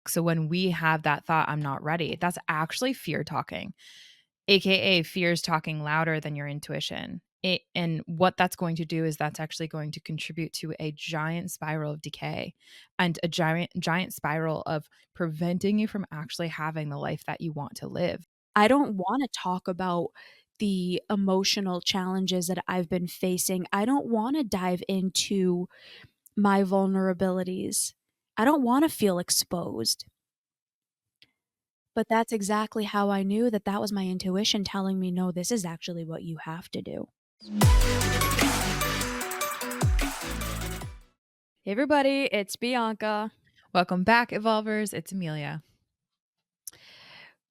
So when we have that thought, I'm not ready, that's actually fear talking, AKA fear is talking louder than your intuition. And what that's going to do is that's actually going to contribute to a giant spiral of decay and a giant spiral of preventing you from actually having the life that you want to live. I don't wanna talk about the emotional challenges that I've been facing. I don't wanna dive into my vulnerabilities. I don't wanna feel exposed. But that's exactly how I knew that that was my intuition telling me, "No, this is actually what you have to do." Hey everybody, it's Bianca. Welcome back, Evolvers. It's Emilia.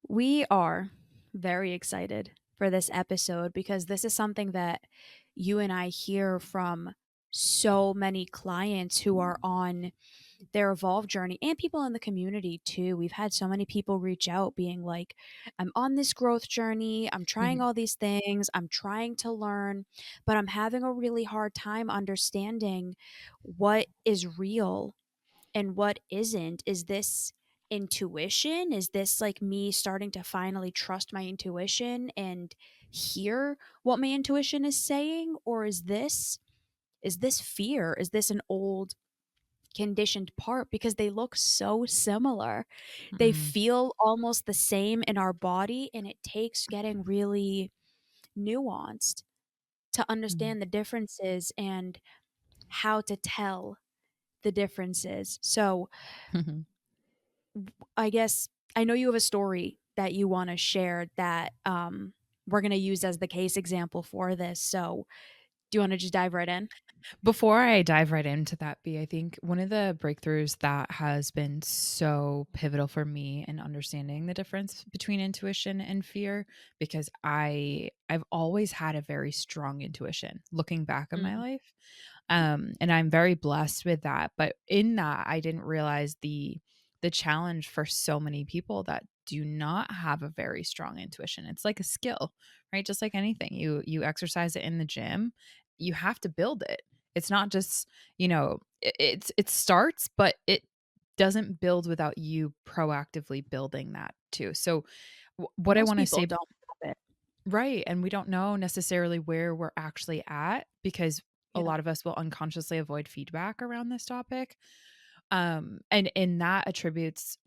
We are very excited for this episode because this is something that you and I hear from so many clients who are on their evolve journey and people in the community too. We've had so many people reach out being like, I'm on this growth journey. I'm trying all these things. I'm trying to learn, but I'm having a really hard time understanding what is real and what isn't. Is this intuition? Is this like me starting to finally trust my intuition and hear what my intuition is saying? Or is this fear? Is this an old conditioned part? Because they look so similar. They Mm-mm. feel almost the same in our body, and it takes getting really nuanced to Mhm. understand the differences and how to tell the differences. So, I guess I know you have a story that you want to share that we're going to use as the case example for this. So, do you want to just dive right in? Before I dive right into that, B, I think one of the breakthroughs that has been so pivotal for me in understanding the difference between intuition and fear, because I've always had a very strong intuition looking back on my Mm, life. And I'm very blessed with that. But in that, I didn't realize the challenge for so many people that do not have a very strong intuition. It's like a skill, right? Just like anything. You exercise it in the gym, you have to build it. It's not just, it starts, but it doesn't build without you proactively building that too. So what I most want to people say, don't have it. right, and we don't know necessarily where we're actually at because a Yeah. lot of us will unconsciously avoid feedback around this topic. And that attributes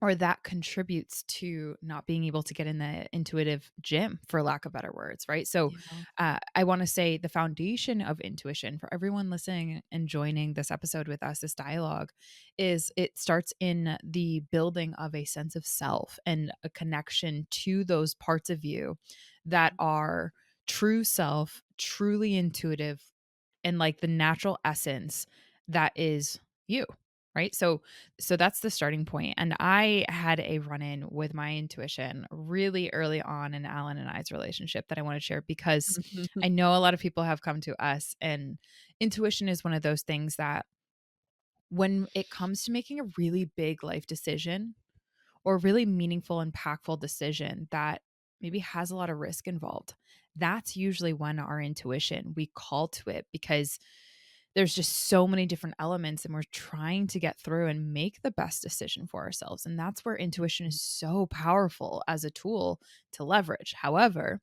or that contributes to not being able to get in the intuitive gym, for lack of better words, right? So, Yeah. I want to say the foundation of intuition for everyone listening and joining this episode with us, this dialogue, is it starts in the building of a sense of self and a connection to those parts of you that are true self, truly intuitive, and like the natural essence that is you, right? So that's the starting point. And I had a run in with my intuition really early on in Alan and I's relationship that I want to share because I know a lot of people have come to us, and intuition is one of those things that when it comes to making a really big life decision or a really meaningful, impactful decision that maybe has a lot of risk involved, that's usually when our intuition, we call to it because there's just so many different elements and we're trying to get through and make the best decision for ourselves. And that's where intuition is so powerful as a tool to leverage. However,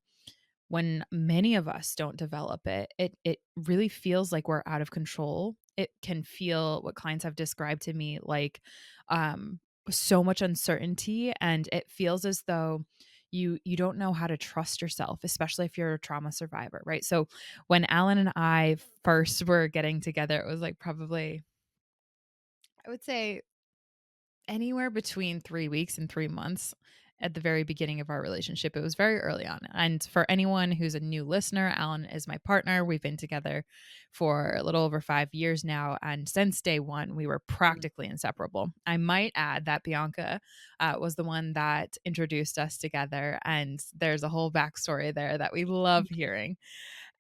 when many of us don't develop it, it really feels like we're out of control. It can feel, what clients have described to me, like um so much uncertainty, and it feels as though you don't know how to trust yourself, especially if you're a trauma survivor, right? So when Alan and I first were getting together, it was like probably, I would say, anywhere between 3 weeks and 3 months at the very beginning of our relationship. It was very early on. And for anyone who's a new listener, Alan is my partner. We've been together for a little over 5 years now, and since day 1, we were practically inseparable. I might add that Bianca, was the one that introduced us together, and there's a whole backstory there that we love hearing.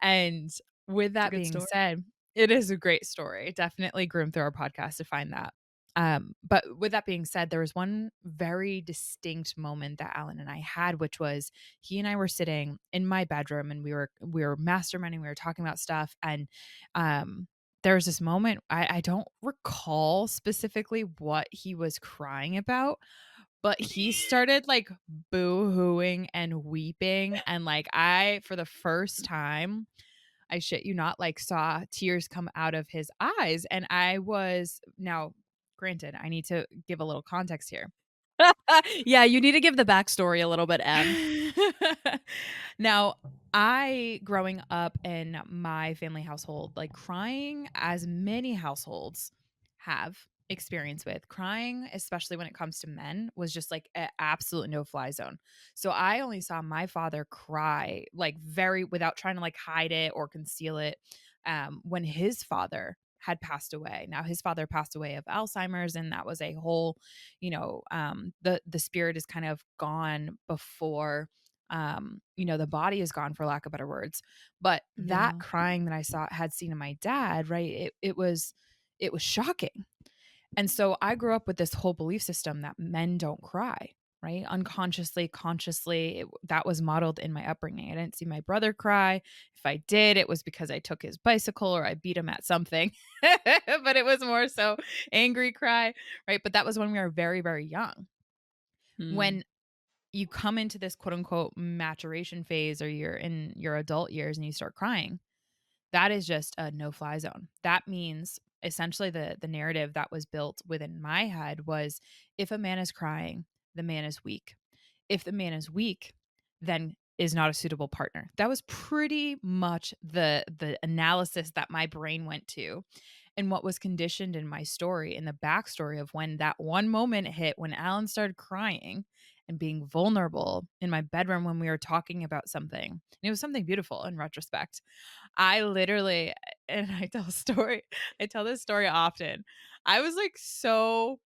And with It's a that good being story. said, it is a great story. Definitely groomed through our podcast to find that. But with that being said, there was one very distinct moment that Alan and I had, which was he and I were sitting in my bedroom and we were masterminding, we were talking about stuff, and um there was this moment, I don't recall specifically what he was crying about, but he started, like, boo-hooing and weeping, and, like, I for the first time, I shit you not, like, saw tears come out of his eyes, and I was now, granted, I need to give a little context here. Yeah, you need to give the backstory a little bit, Em. Now, I growing up in my family household, like crying as many households have experience with, crying, especially when it comes to men, was just like an absolute no-fly zone. So I only saw my father cry like very without trying to like hide it or conceal it when his father had passed away. Now his father passed away of Alzheimer's, and that was a whole, the spirit is kind of gone before the body is gone, for lack of better words. But that Yeah. crying that I saw had seen in my dad, right? It was shocking. And so I grew up with this whole belief system that men don't cry, right? Unconsciously, consciously, that was modeled in my upbringing. I didn't see my brother cry. If I did, it was because I took his bicycle or I beat him at something. But it was more so angry cry, right? But that was when we were very, very young. Mm. When you come into this quote unquote maturation phase or you're in your adult years and you start crying, that is just a no-fly zone. That means essentially the narrative that was built within my head was if a man is crying, the man is weak. If the man is weak, then is not a suitable partner. That was pretty much the analysis that my brain went to and what was conditioned in my story and the backstory of when that one moment hit when Alan started crying and being vulnerable in my bedroom when we were talking about something. And it was something beautiful in retrospect. I literally and I tell this story often. I was, like, so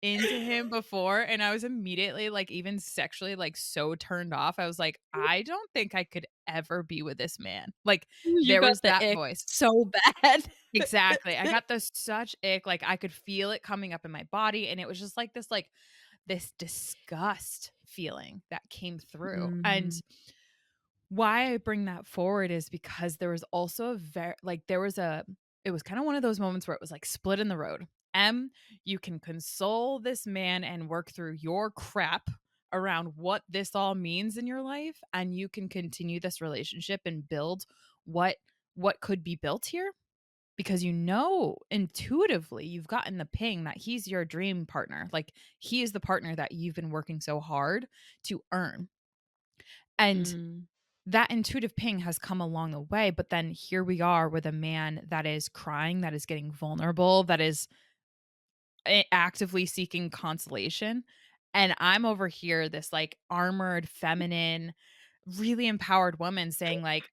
into him before, and I was immediately, like, even sexually, like, so turned off. I was like, "I don't think I could ever be with this man." Like, You there got was the that ick voice. so bad. Exactly. I got this such ick, like, I could feel it coming up in my body, and it was just like, this disgust feeling that came through, and Mhm. why I bring that forward is because there was also a very like there was a it was kind of one of those moments where it was like split in the road. You can console this man and work through your crap around what this all means in your life, and you can continue this relationship and build what what could be built here because intuitively you've gotten the ping that he's your dream partner. Like he is the partner that you've been working so hard to earn. And Mm. that intuitive ping has come along the way, but then here we are with a man that is crying, that is getting vulnerable, that is actively seeking consolation. And I'm over here, this like armored, feminine, really empowered woman saying, like,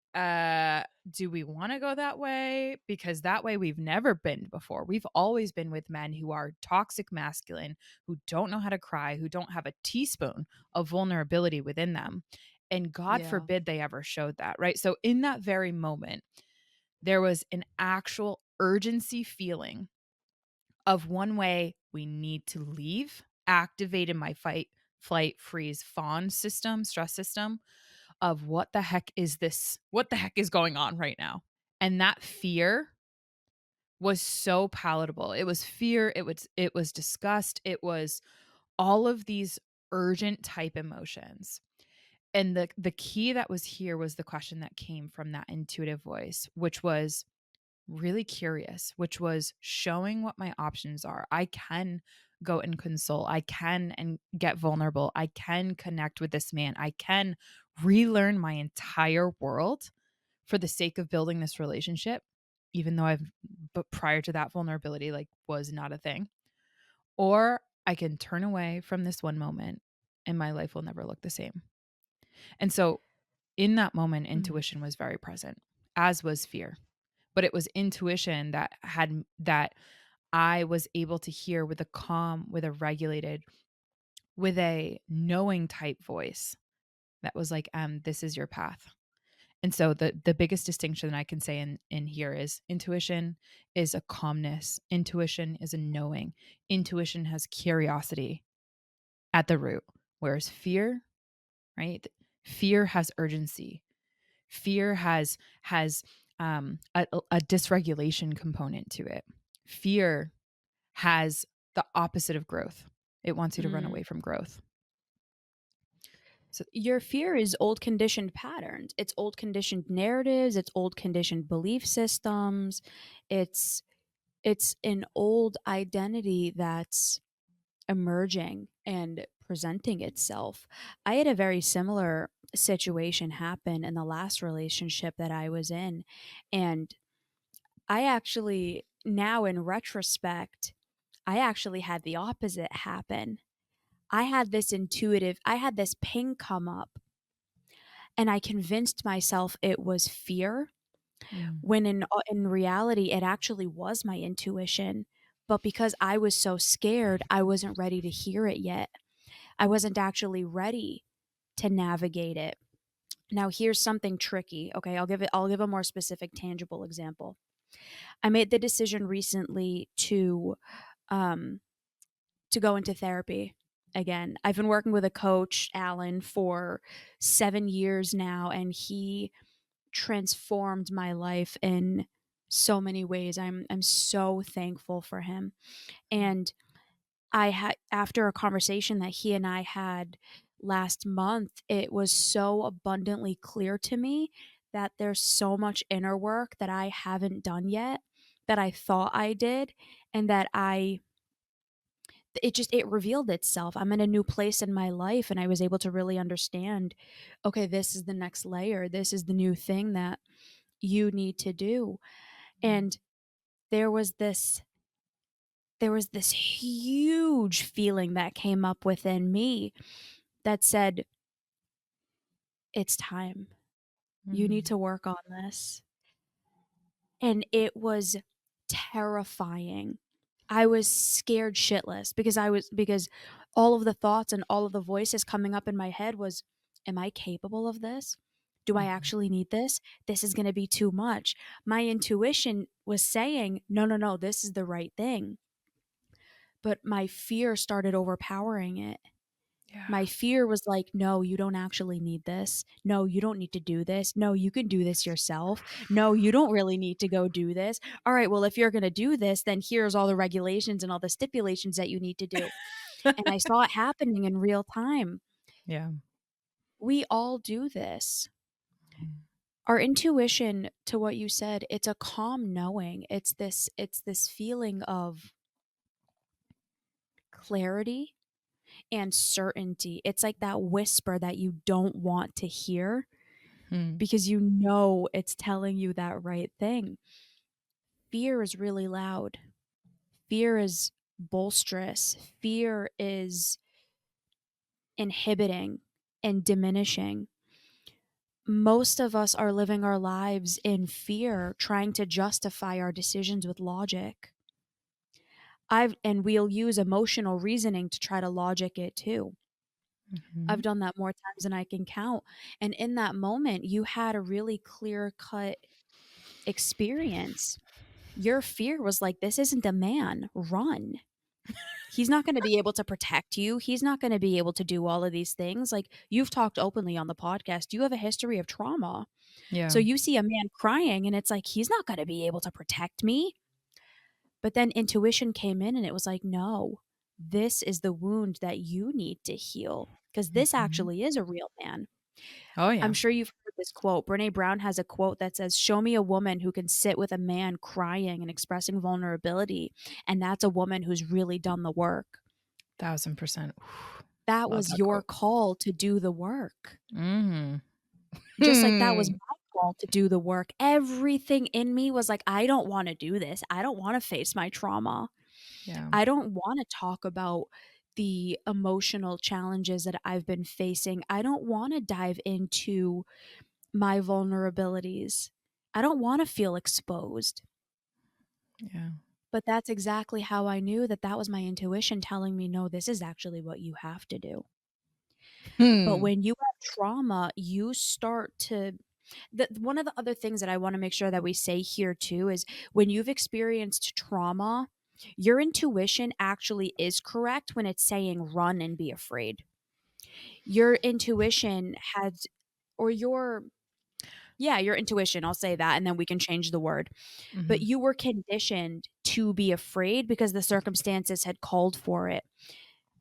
do we want to go that way? Because that way we've never been before. We've always been with men who are toxic masculine, who don't know how to cry, who don't have a teaspoon of vulnerability within them. And God Yeah. forbid they ever showed that, right? So in that very moment, there was an actual urgency feeling of one way we need to leave, activated my fight, flight, freeze, fawn system, stress system of what the heck is this? What the heck is going on right now? And that fear was so palatable. It was fear, it was disgust, it was all of these urgent type emotions. And the key that was here was the question that came from that intuitive voice, which was really curious, which was showing what my options are. I can go and console. I can and get vulnerable. I can connect with this man. I can relearn my entire world for the sake of building this relationship, even though but prior to that, vulnerability like was not a thing. Or I can turn away from this one moment and my life will never look the same. And so in that moment, Mm. intuition was very present, as was fear. But it was intuition that I was able to hear with a calm, with a regulated, with a knowing type voice that was like, this is your path. And so the biggest distinction I can say in here is intuition is a calmness. Intuition is a knowing. Intuition has curiosity at the root. Whereas fear, right? Fear has urgency. Fear has a dysregulation component to it. Fear has the opposite of growth. It wants you to run Mm. away from growth. So Your fear is old conditioned patterns. It's old conditioned narratives, it's old conditioned belief systems. It's it's an old identity that's emerging and presenting itself. I had a very similar situation happen in the last relationship that I was in, and I actually now in retrospect, I actually had the opposite happen. I had this ping come up and I convinced myself it was fear mm, when in reality it actually was my intuition. But because I was so scared, I wasn't ready to hear it yet. I wasn't actually ready to navigate it. Now here's something tricky. Okay, I'll give a more specific tangible example. I made the decision recently um to go into therapy again. I've been working with a coach, Alan, for 7 years now, and he transformed my life in so many ways. I'm so thankful for him. And I had after a conversation that he and I had last month, it was so abundantly clear to me that there's so much inner work that I haven't done yet that I thought I did and that I it revealed itself. I'm in a new place in my life and I was able to really understand, okay, this is the next layer. This is the new thing that you need to do. mm, And there was this there was this huge feeling that came up within me that said, "It's time. You need mm, to work on this." And it was terrifying. I was scared shitless because all of the thoughts and all of the voices coming up in my head was, "Am I capable of this? Do I mhm. actually need this? This is gonna be too much." My intuition was saying, "No, no, no, this is the right thing." But my fear started overpowering it. Yeah. My fear was like, "No, you don't actually need this. No, you don't need to do this. No, you can do this yourself. No, you don't really need to go do this. All right, well, if you're gonna do this, then here's all the regulations and all the stipulations that you need to do." And I saw it happening in real time. Yeah. We all do this. Mm, Our intuition, to what you said, it's a calm knowing. It's this feeling of clarity and certainty. It's like that whisper that you don't want to hear mm, because you know it's telling you that right thing. Fear is really loud. Fear is bolsterous. Fear is inhibiting and diminishing. Most of us are living our lives in fear, trying to justify our decisions with logic. And we'll use emotional reasoning to try to logic it too. I've mhm. done that more times than I can count. And in that moment, you had a really clear cut experience. Your fear was like, this isn't a man, run. He's not going to be able to protect you. He's not going to be able to do all of these things. Like you've talked openly on the podcast, you have a history of trauma. So Yeah. you see a man crying and it's like, he's not going to be able to protect me. But then intuition came in and it was like, no, this is the wound that you need to heal because this Mhm. actually is a real man. Oh, I'm yeah. sure you've heard this quote. Brene Brown has a quote that says, "Show me a woman who can sit with a man crying and expressing vulnerability, and that's a woman who's really done the work." 1,000%. That Love was that your quote. call to do the work. Mhm. Just like that was Hmm. my call to do the work. Everything in me was like, I don't want to do this. I don't want to face my trauma. Yeah. I don't want to talk about the emotional challenges that I've been facing. I don't want to dive into my vulnerabilities. I don't want to feel exposed. Yeah. But that's exactly how I knew that that was my intuition telling me, no, this is actually what you have to do. But Hmm. when you have trauma, you start to one of the other things that I want to make sure that we say here too is when you've experienced trauma, your intuition actually is correct when it's saying run and be afraid. Your intuition has or your Yeah, your intuition, I'll say that, and then we can change the word. But Mhm. you were conditioned to be afraid because the circumstances had called for it.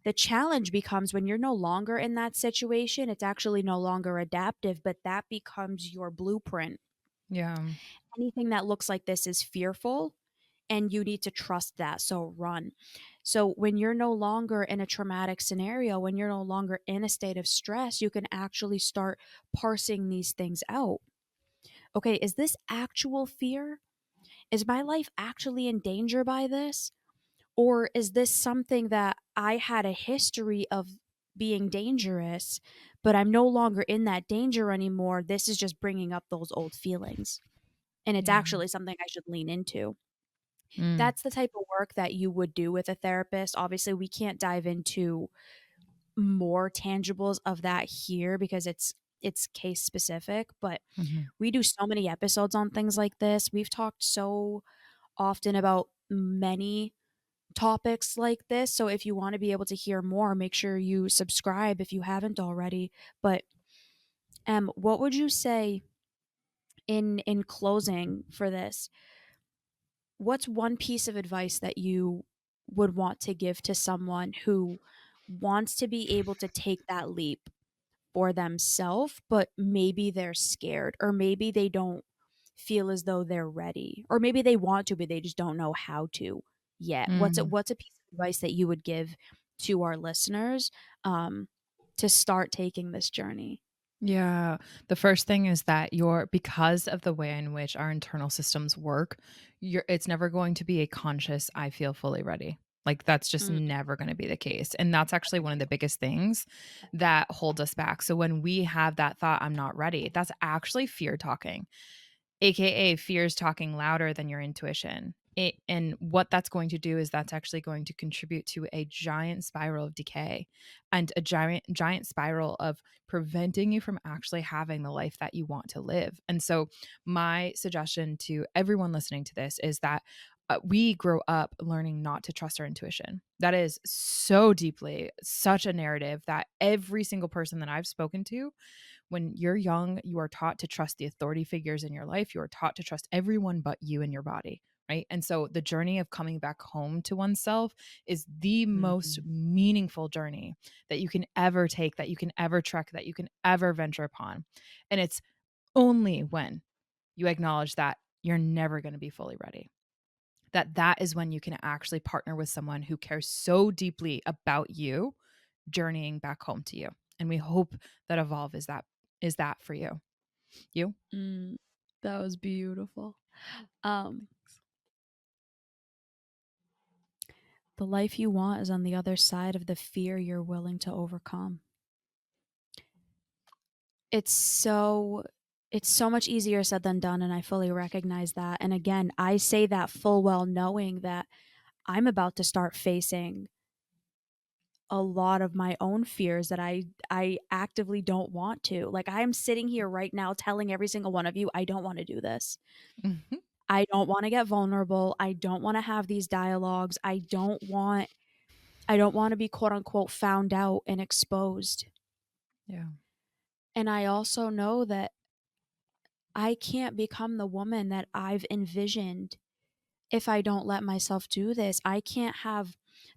The challenge becomes when you're no longer in that situation, it's actually no longer adaptive, but that becomes your blueprint. Yeah. Anything that looks like this is fearful, and you need to trust that, so run. So when you're no longer in a traumatic scenario, when you're no longer in a state of stress, you can actually start parsing these things out. Okay, is this actual fear? Is my life actually in danger by this? Or is this something that I had a history of being dangerous, but I'm no longer in that danger anymore? This is just bringing up those old feelings. And it's Yeah. actually something I should lean into. Mm. That's the type of work that you would do with a therapist. Obviously, we can't dive into more tangibles of that here because it's case specific, but Mhm. we do so many episodes on things like this. We've talked so often about many topics like this. So if you want to be able to hear more, make sure you subscribe if you haven't already. But what would you say in closing for this? What's one piece of advice that you would want to give to someone who wants to be able to take that leap for themselves, but maybe they're scared, or maybe they don't feel as though they're ready, or maybe they want to, but they just don't know how to yet? Mm. What's a piece of advice that you would give to our listeners um, to start taking this journey? Yeah. The first thing is that you're because of the way in which our internal systems work, it's never going to be a conscious I feel fully ready. Like that's just Mm, never going to be the case. And that's actually one of the biggest things that hold us back. So when we have that thought I'm not ready, that's actually fear talking. AKA fears talking louder than your intuition. And what that's going to do is that's actually going to contribute to a giant spiral of decay and a giant spiral of preventing you from actually having the life that you want to live. And so my suggestion to everyone listening to this is that we grow up learning not to trust our intuition. That is so deeply such a narrative that every single person that I've spoken to, when you're young, you are taught to trust the authority figures in your life. You are taught to trust everyone but you and your body. Right. And so the journey of coming back home to oneself is the most mhm, meaningful journey that you can ever take, that you can ever trek, that you can ever venture upon. And it's only when you acknowledge that you're never going to be fully ready, that is when you can actually partner with someone who cares so deeply about you journeying back home to you. And we hope that Evolve is that for you. You? mm, that was beautiful. Um, the life you want is on the other side of the fear you're willing to overcome. It's so it's so much easier said than done, and I fully recognize that. And again, I say that full well knowing that I'm about to start facing a lot of my own fears that I actively don't want to. Like I'm sitting here right now telling every single one of you I don't want to do this. Mhm. I don't want to get vulnerable. I don't want to have these dialogues. I don't want to be quote unquote found out and exposed. Yeah. And I also know that I can't become the woman that I've envisioned if I don't let myself do this. I can't have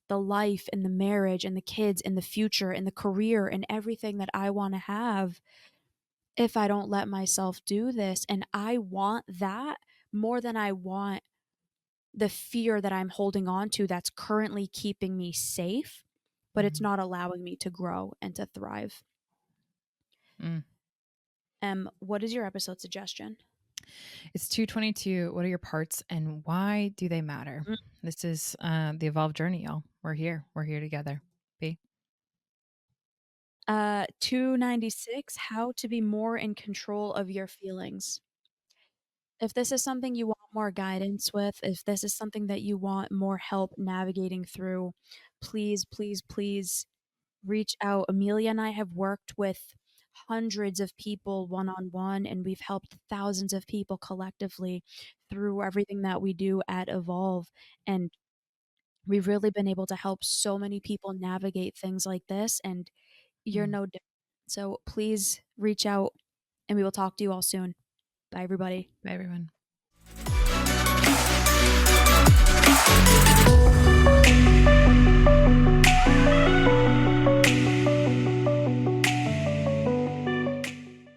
the life and the marriage and the kids and the future and the career and everything that I want to have if I don't let myself do this. And I want that more than I want the fear that I'm holding on to that's currently keeping me safe, but it's Mhm. not allowing me to grow and to thrive. Mm. What is your episode suggestion? It's 222. What are your parts and why do they matter? This is the Evolve journey, y'all. We're here. We're here together. B. 296, how to be more in control of your feelings. If this is something you want more guidance with, if this is something that you want more help navigating through, please, please, please reach out. Emilia and I have worked with hundreds of people one on one, and we've helped thousands of people collectively through everything that we do at Evolve. And we've really been able to help so many people navigate things like this. And you're Mm. no different. So please reach out, and we will talk to you all soon. Bye, everybody. Bye, everyone.